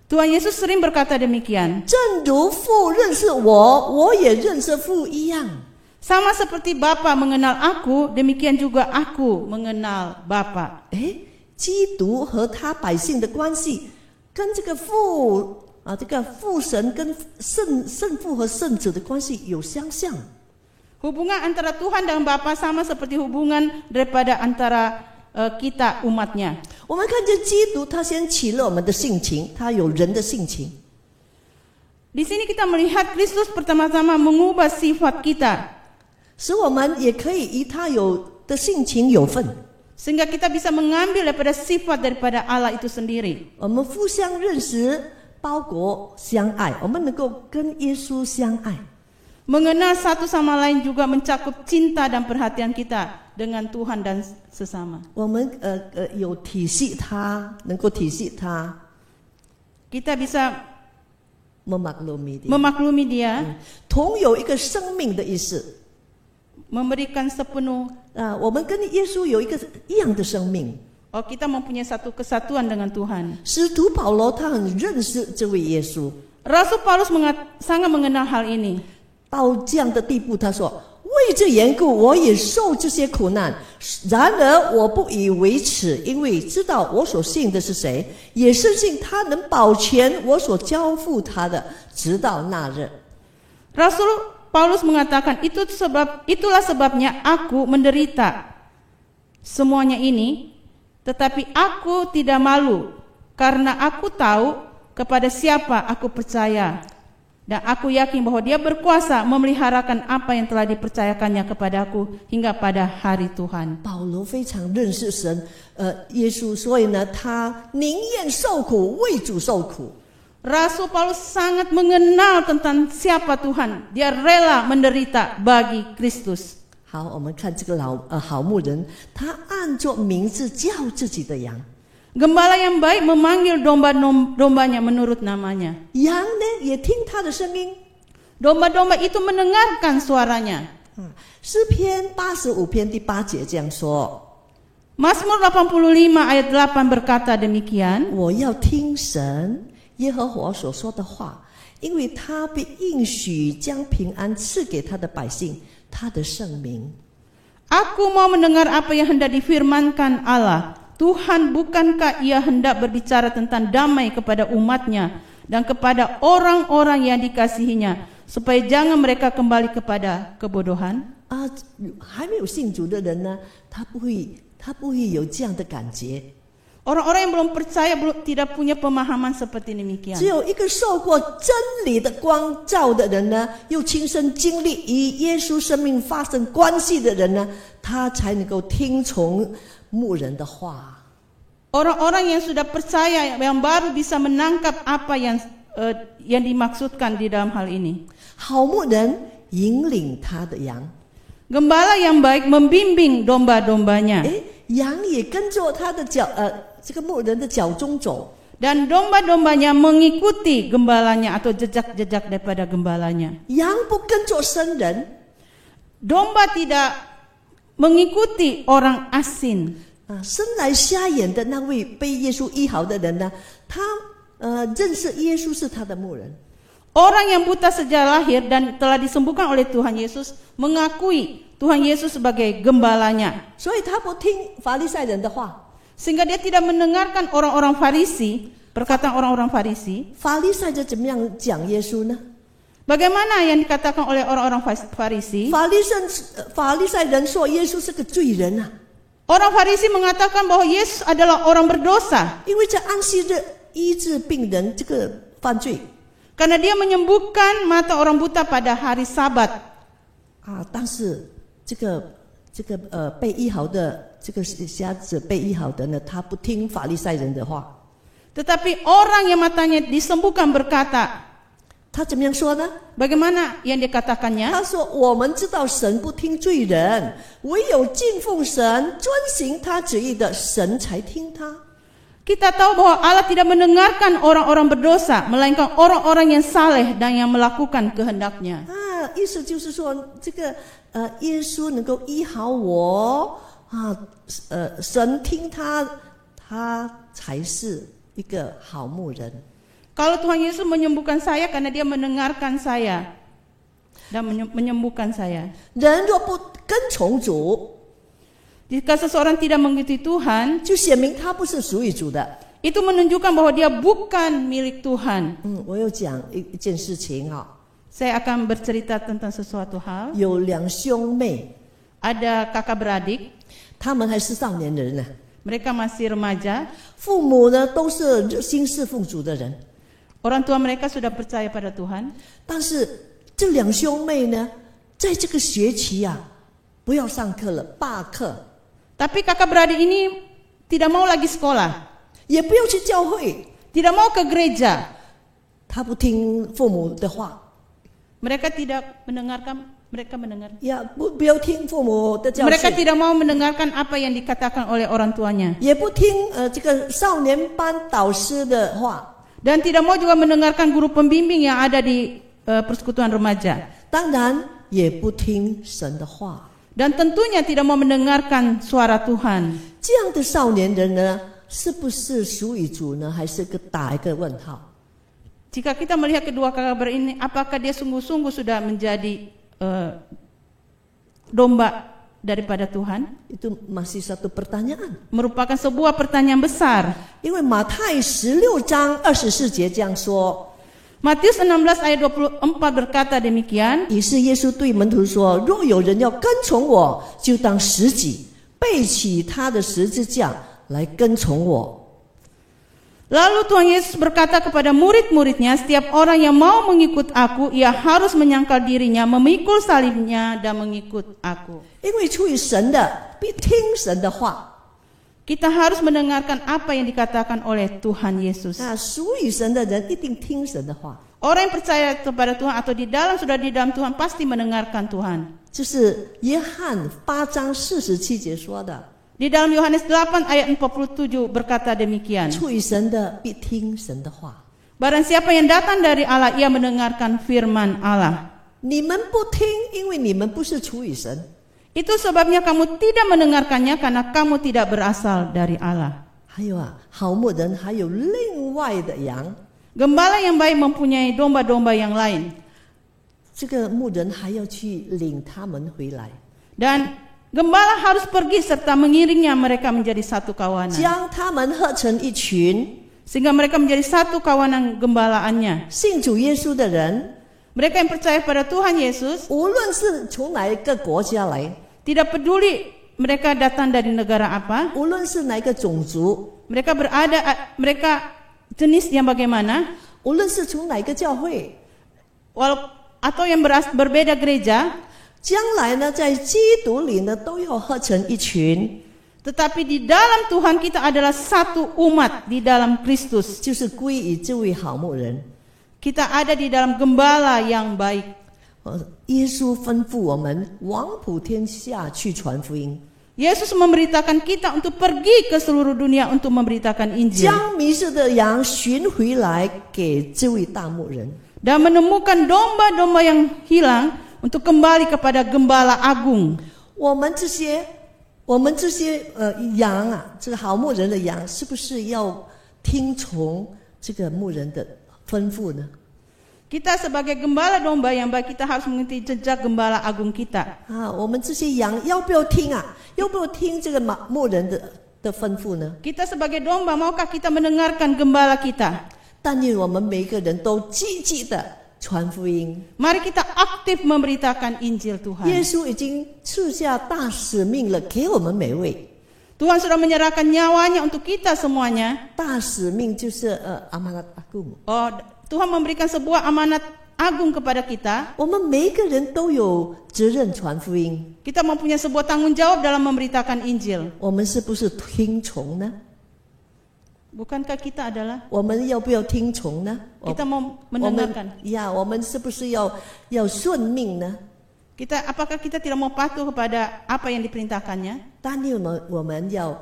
Tuhan Yesus sering berkata demikian, 正如父认识我，我也认识父一样。 sama seperti Bapa mengenal aku, demikian juga aku mengenal Bapa. 基督和他百姓的关系，跟这个父神跟圣父和圣子的关系有相像。 Hubungan antara Tuhan dan Bapa sama seperti hubungan daripada antara kita umatnya. 我们看见基督，他先起了我们的性情，他有人的性情。 Di sini kita melihat Kristus pertama-tama mengubah sifat kita, 使我们也可以与他有的性情有份。 sehingga kita bisa mengambil daripada sifat daripada Allah itu sendiri. 我们互相认识，包裹相爱，我们能够跟耶稣相爱。 Mengenal satu sama lain juga mencakup cinta dan perhatian kita dengan Tuhan dan sesama. 我们有体恤他，能够体恤他， Kita bisa memaklumi dia， memaklumi dia, 同有一个生命的意思。 memberikan sepenuh. 我们跟耶稣有一个一样的生命。 Kita mempunyai satu kesatuan dengan Tuhan. 使徒保罗他很认识这位耶稣， Rasul Paulus sangat mengenal hal ini. 到这样的地步，他说：“为这缘故，我也受这些苦难。然而我不以为耻，因为知道我所信的是谁，也深信他能保全我所交付他的，直到那日。” Rasul Paulus mengatakan, itulah sebabnya aku menderita semuanya ini, tetapi aku tidak malu, karena aku tahu kepada siapa aku percaya. Dan aku yakin bahwa dia berkuasa memeliharakan apa yang telah dipercayakannya kepadaku hingga pada hari Tuhan. 保罗非常认识神，耶稣，所以呢，他宁愿受苦为主受苦。 Rasul Paulus sangat mengenal tentang siapa Tuhan. Dia rela menderita bagi Kristus. 好，我们看这个好牧人，他按着名字叫自己的羊。 Gembala yang baik memanggil domba-dombanya menurut namanya. 羊呢也听他的声音。 Domba-domba itu mendengarkan suaranya. 诗篇85篇第8节这样说： Mazmur 85 ayat 8 berkata demikian. 我要听神耶和华所说的话，因为他必应许将平安赐给他的百姓，他的圣名。 Aku mau mendengar apa yang hendak difirmankan Allah. Tuhan, bukankah ia hendak berbicara tentang damai kepada umatnya dan kepada orang-orang yang dikasihinya, supaya jangan mereka kembali kepada kebodohan? 还没有信主的人呢，他不会有这样的感觉。Orang-orang yang belum percaya, tidak punya pemahaman seperti demikian. 只有一个受过真理的光照的人呢，又亲身经历与耶稣生命发生关系的人呢，他才能够听从牧人的话。 Orang-orang yang sudah percaya, yang baru bisa menangkap apa yang dimaksudkan di dalam hal ini. 好牧人引领他的羊， Gembala yang baik membimbing domba-dombanya. 羊也跟着他的脚，这个牧人的脚中走。 Dan domba-dombanya mengikuti gembalanya atau jejak-jejak daripada gembalanya. 羊不跟着生人， Domba tidak mengikuti orang asing. 生来瞎眼的那位被耶稣医好的人呢，他认识耶稣是他的牧人。 Orang yang buta sejak lahir dan telah disembuhkan oleh Tuhan Yesus mengakui Tuhan Yesus sebagai gembalanya. 所以他不听法利赛人的话。 Sehingga dia tidak mendengarkan orang-orang Farisi, perkataan orang-orang Farisi. 法利赛人怎么样讲耶稣呢？ Bagaimana yang dikatakan oleh orang-orang Farisi? 法利赛人说耶稣是个罪人啊， Orang Farisi mengatakan bahwa Yesus adalah orang berdosa 因为在安息日医治病人这个犯罪 karena dia menyembuhkan mata orang buta pada hari Sabat. 但是这个被医好的这个瞎子被医好的呢，他不听法利赛人的话。 Tetapi orang yang matanya disembuhkan berkata, 他怎么样说呢？ bagaimana yang dikatakannya? 他说：“我们知道神不听罪人，唯有敬奉神、遵行他旨意的，神才听他。” Kita tahu bahwa Allah tidak mendengarkan orang-orang berdosa, melainkan orang-orang yang saleh dan yang melakukan kehendaknya. 意思就是说，这个耶稣能够医好我神听他，他才是一个好牧人。 Kalau Tuhan Yesus menyembuhkan saya karena dia mendengarkan saya dan menyembuhkan saya. 人若不跟从主， Jika seseorang tidak mengikuti Tuhan, 就显明他不是属于主的。 itu menunjukkan bahwa dia bukan milik Tuhan. 我有讲一件事情啊， Saya akan bercerita tentang sesuatu hal. 有两兄妹， Ada kakak beradik, 他们还是少年人呢， mereka masih remaja. 父母呢都是心侍奉主的人， Orang tua mereka sudah percaya pada Tuhan. 但是这两兄妹呢，在这个学期不要上课了，罢课， Tapi kakak beradik ini tidak mau lagi sekolah, 也不要去教会， tidak mau ke gereja. 他不听父母的话， Mereka tidak mendengarkan, mereka mendengar. 不要听父母的教 Mereka 训， tidak mau mendengarkan apa yang dikatakan oleh orang tuanya. 也不听这个少年班导师的话， Dan tidak mau juga mendengarkan guru pembimbing yang ada di persekutuan remaja. 当然也不听神的话。 Dan tentunya tidak mau mendengarkan suara Tuhan. 这样的少年人呢，是不是属于主呢？还是打一个问号？ Jika kita melihat kedua kakak beradik ini, apakah dia sungguh-sungguh sudah menjadi domba daripada Tuhan? Itu masih satu pertanyaan. Merupakan sebuah pertanyaan besar. 因为马太16章24节这样说。 Matius 16 ayat 24 berkata demikian. 于是耶稣对门徒说：“若有人要跟从我，就当舍己，背起他的十字架来跟从我。” Lalu Tuhan Yesus berkata kepada murid-muridnya, setiap orang yang mau mengikut aku, ia harus menyangkal dirinya, memikul salibnya dan mengikut aku. 因为出于神的，必听神的话。 Kita harus mendengarkan apa yang dikatakan oleh Tuhan Yesus. 那属于神的人一定听神的话。 Orang yang percaya kepada Tuhan atau sudah di dalam Tuhan pasti mendengarkan Tuhan. 这是约翰8章47节说的。 Di dalam Yohanes 8 ayat 47 berkata demikian. 出于神的必听神的话。 Barang siapa yang datang dari Allah, ia mendengarkan firman Allah. 你们不听，因为你们不是出于神。 Itu sebabnya kamu tidak mendengarkannya karena kamu tidak berasal dari Allah. 还有好牧人还有另外的羊， Gembala yang baik mempunyai domba-domba yang lain. 这个牧人还要去领他们回来， Dan gembala harus pergi serta mengiringnya mereka menjadi satu kawanan. 将他们合成一群。 Sehingga mereka menjadi satu kawanan gembalaannya. 信主耶稣的人， Mereka yang percaya pada Tuhan Yesus, 无论是从哪一个国家来， tidak peduli mereka datang dari negara apa, 无论是哪一个种族， mereka jenis yang bagaimana, 无论是从哪一个教会， atau yang berbeda gereja, 将来呢，在基督里呢，都要合成一群， tetapi di dalam Tuhan kita adalah satu umat di dalam Kristus. 就是归于这位好牧人。 Kita ada di dalam gembala yang baik. 耶稣吩咐我们往普天下去传福音， Yesus memberitakan kita untuk pergi ke seluruh dunia untuk memberitakan Injil 将迷失的羊寻回来给这位大牧人。 dan menemukan domba-domba yang hilang untuk kembali kepada gembala agung. 我们这些羊啊，这个好牧人的羊，是不是要听从这个牧人的吩咐呢？ Kita sebagai gembala domba yang baik, kita harus mengikuti jejak gembala agung kita. 啊，我们这些羊要不要听啊？要不要听这个牧人的吩咐呢？ Kita sebagai domba, maukah kita mendengarkan gembala kita? 但愿我们每一个人都积极的传福音。 Mari kita aktif memberitakan Injil 耶 Tuhan. 稣已经赐下大使命了，给我们每位。 Tuhan sudah menyerahkan nyawanya untuk kita semuanya. 大使命就是amanat agung。 Tuhan memberikan sebuah amanat agung kepada kita. 我们每一个人都有责任传福音。 Kita mempunyai sebuah tanggung jawab dalam memberitakan Injil. 我们是不是听从呢？ Bukankah kita adalah 我们要不要听从呢？ kita mau mendengarkan? 我们是不是要顺命呢？ Apakah kita tidak mau patuh kepada apa yang diperintahkannya? 但愿我们要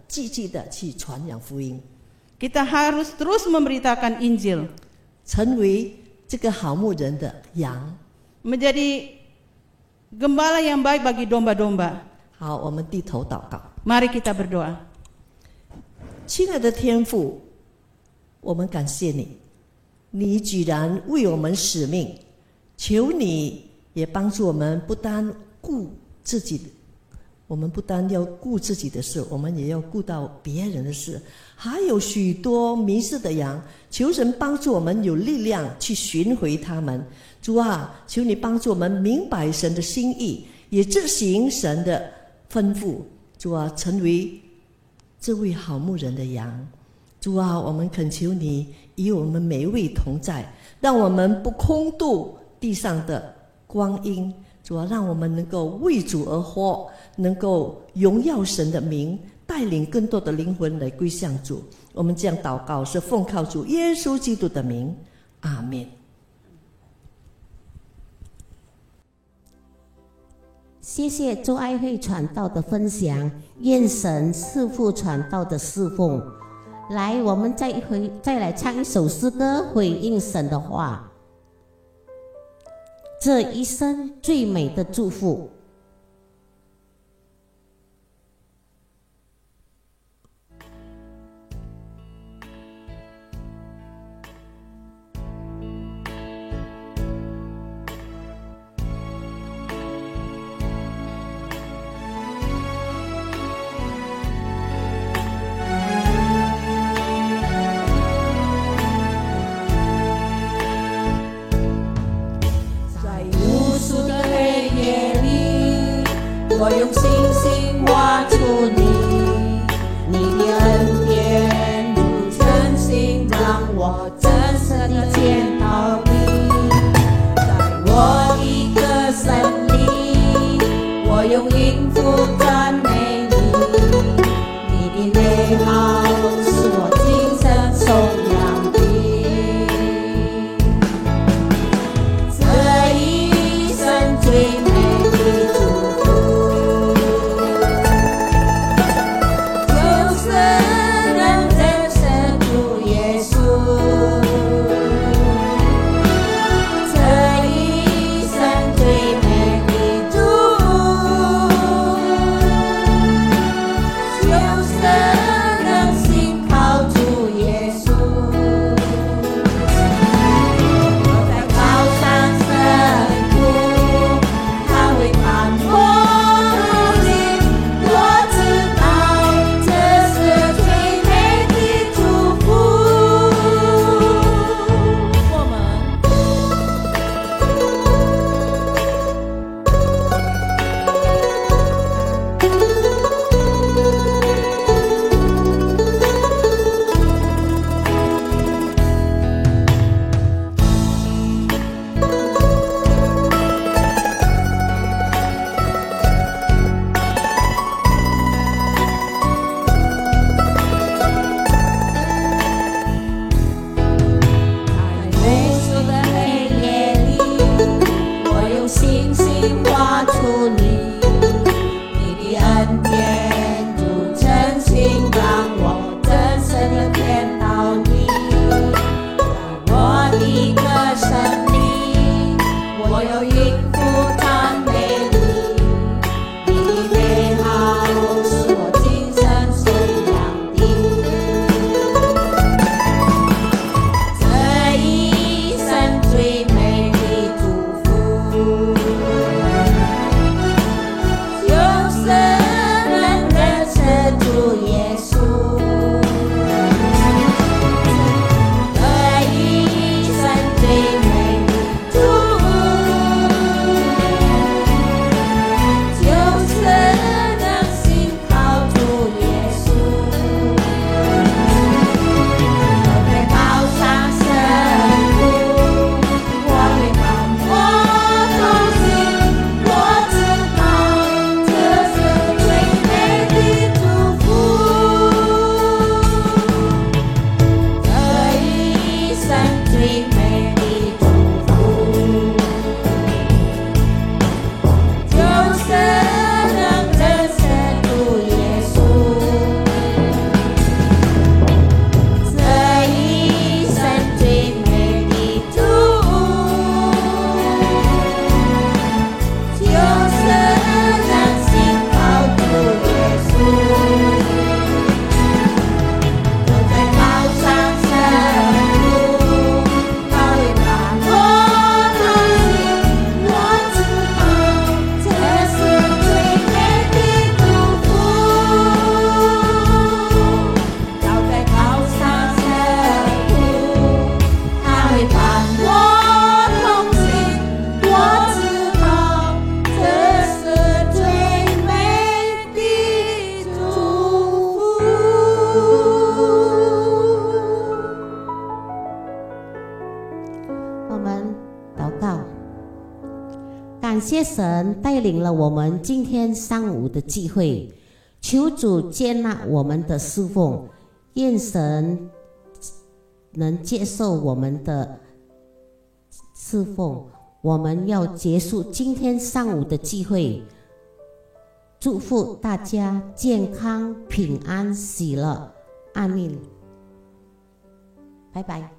积极的去传扬福音， Kita harus terus memberitakan Injil. 成为这个好牧人的羊。 Menjadi gembala yang baik bagi domba-domba. 好，我们低头祷告。 Mari kita berdoa. 亲爱的天父，我们感谢你，你居然为我们使命，求你也帮助我们，不单顾自己，我们不单要顾自己的事，我们也要顾到别人的事。还有许多迷失的羊，求神帮助我们有力量去寻回他们。主啊，求你帮助我们明白神的心意，也执行神的吩咐。主啊，成为这位好牧人的羊。主啊，我们恳求你与我们每一位同在，让我们不空度地上的光阴。主啊，让我们能够为主而活，能够荣耀神的名，带领更多的灵魂来归向主。我们这样祷告，是奉靠主耶稣基督的名，阿们。谢谢周爱会传道的分享，愿神赐福传道的侍奉。来，我们再来唱一首诗歌，回应神的话。这一生最美的祝福。我用星星画出你，你的恩典如晨星，让我真实地见到你。在我一个森林，我用音符赞美你，你的美好是我今生颂扬的。这一生最美的祝福。恩典如晨星，让我真实地见到你。在我的歌声里，我有音符赞美你。你的美好是我今生信仰的。这一生最美的祝福，就是能认识主耶稣。这一生最美的祝福，就是能信靠主耶稣。我会高唱神父，我会帮我同行。我知道这是最美的祝福，这一生最美的祝福，就是能认识主耶稣。这一生最美的祝福，就是能信靠主耶稣。我在高山深处，他会伴我同行。我知道这是最美的祝福。要在高山深处，他会伴我同行。我知道这是最美的祝福。我们祷告，感谢神带领了我们今天上午的聚会，求主接纳我们的侍奉，愿神能接受我们的侍奉。我们要结束今天上午的聚会，祝福大家健康、平安、喜乐，阿们。拜拜。